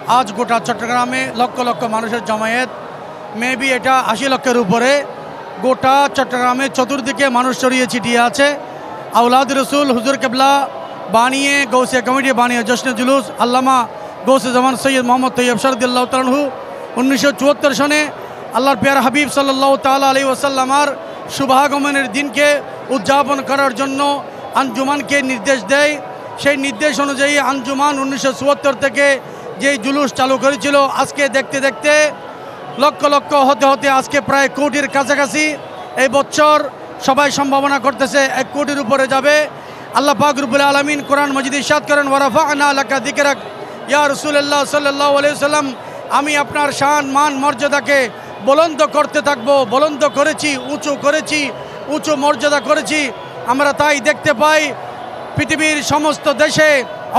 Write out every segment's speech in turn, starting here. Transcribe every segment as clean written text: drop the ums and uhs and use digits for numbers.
আজ গোটা চট্টগ্রামে লক্ষ লক্ষ মানুষের জমায়েত, মেবি এটা ৮০ লক্ষের উপরে। গোটা চট্টগ্রামে চতুর্দিকে মানুষ ছড়িয়ে ছিটিয়ে আছে। আউলাদ রসুল হুজুর কেবলা বানিয়ে গৌসিয়া কমিটি বানিয়ে জশ্নে জুলুস আল্লামা গৌসে জামান সৈয়দ মোহাম্মদ তৈয়ব শরদুল্লাহ তাআলাহু 1974 সনে আল্লাহর পেয়ার হাবিব সাল্লাল্লাহু তাআলা আলাইহি ওয়াসাল্লামার শুভাগমনের দিনকে উদযাপন করার জন্য আঞ্জুমানকে নির্দেশ দেয়। সেই নির্দেশ অনুযায়ী আঞ্জুমান 1974 থেকে যেই জুলুস চালু করেছিল, আজকে দেখতে দেখতে লক্ষ লক্ষ হতে হতে আজকে প্রায় কোটির কাছাকাছি। এই বছর সবাই সম্ভাবনা করতেছে 1 কোটির উপরে যাবে। আল্লাহ পাক রব্বুল আলামিন কোরআন মাজিদে ইরশাদ করেন, ওয়ারাফা'না লাকা যিকরাক ইয়া রাসূলুল্লাহ সাল্লাল্লাহু আলাইহি ওয়াসাল্লাম, আমি আপনার শান মান মর্যাদাকে বুলন্দ করতে থাকবো। বুলন্দ করেছি, উঁচু করেছি, উঁচু মর্যাদা করেছি। আমরা তাই দেখতে পাই পৃথিবীর সমস্ত দেশে,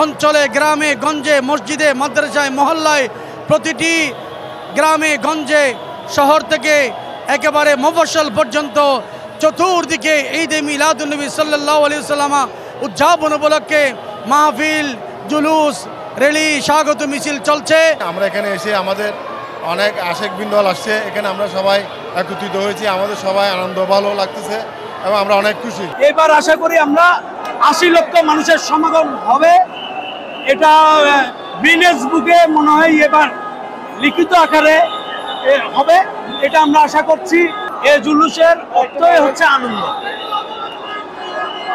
অঞ্চলে, গ্রামে গঞ্জে, মসজিদে, মাদ্রাসায়, মহল্লায়, প্রতিটি গ্রামে গঞ্জে, শহর থেকে একেবারে মফস্বল পর্যন্ত চতুর্দিকে ঈদে মিলাদুন্নবী সাল্লাল্লাহু আলাইহি ওয়াসাল্লাম উদযাপন উপলক্ষে মাহফিল, জুলুস, র্যালি, স্বাগত মিছিল চলছে। আমরা এখানে এসে আমাদের অনেক আশেক বিন্দল আসছে, এখানে আমরা সবাই একত্রিত হয়েছি। আমাদের সবাই আনন্দ ভালো লাগতেছে এবং আমরা অনেক খুশি। এবার আশা করি আমরা ৮০ লক্ষ মানুষের সমাগম হবে। এটা গিনেস বুকে মনে হয় এবার লিখিত আকারে হবে, এটা আমরা আশা করছি। এই জুলুসের অর্থই হচ্ছে আনন্দ।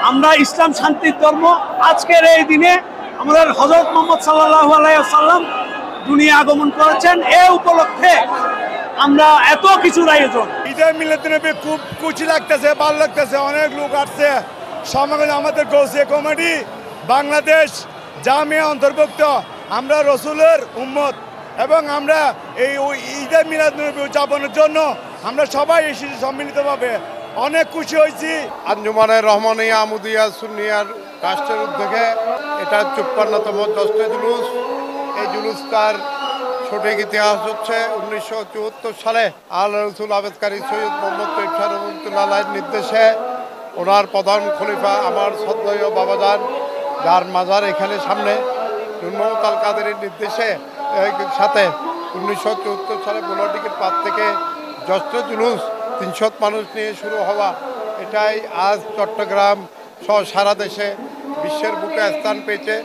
আমরা ইসলাম শান্তির ধর্ম। আজকের এই দিনে আমাদের হযরত মুহাম্মদ সাল্লাল্লাহু আলাইহি ওয়াসাল্লাম দুনিয়া আগমন করেছেন। এই উপলক্ষে আমরা এত কিছুর আয়োজন। ঈদে মিলাদুন্নবী খুব খুশি লাগতেছে, ভালো লাগতেছে। অনেক লোক আসছে সমাগম। আমাদের গৌসিয়া কমিটি বাংলাদেশ জামিয়া অন্তর্ভুক্ত। আমরা রসুলের উম্মত এবং আমরা এই ঈদে মিলাদুন্নবী উদযাপনের জন্য আমরা সবাই এসেছি সম্মিলিতভাবে। অনেক খুশি হয়েছি। আঞ্জুমানের রহমানিয়া আমুদিয়া সুন্নিয়ার রাষ্ট্রের উদ্যোগে এটা ৫৪তম জশ্নে জুলুস। এই জুলুসটার সঠিক ইতিহাস হচ্ছে 1974 সালে আল্লাহ রসুল আবেদকারী সৈয়দ মোহাম্মদ তৈয়ব রহমতুল্লাহর নির্দেশে ওনার প্রধান খলিফা আমার শ্রদ্ধেয় বাবাজান, যার মাজার এখানে সামনে, মোহাম্মদ আল কাদেরের নির্দেশে সাথে 1974 সালে 15 টিকিট পাত থেকে জশ্নে জুলুস ৩০০ মানুষ নিয়ে শুরু হওয়া, এটাই আজ চট্টগ্রাম সহ সারা দেশে বিশ্বের বুকে স্থান পেয়েছে।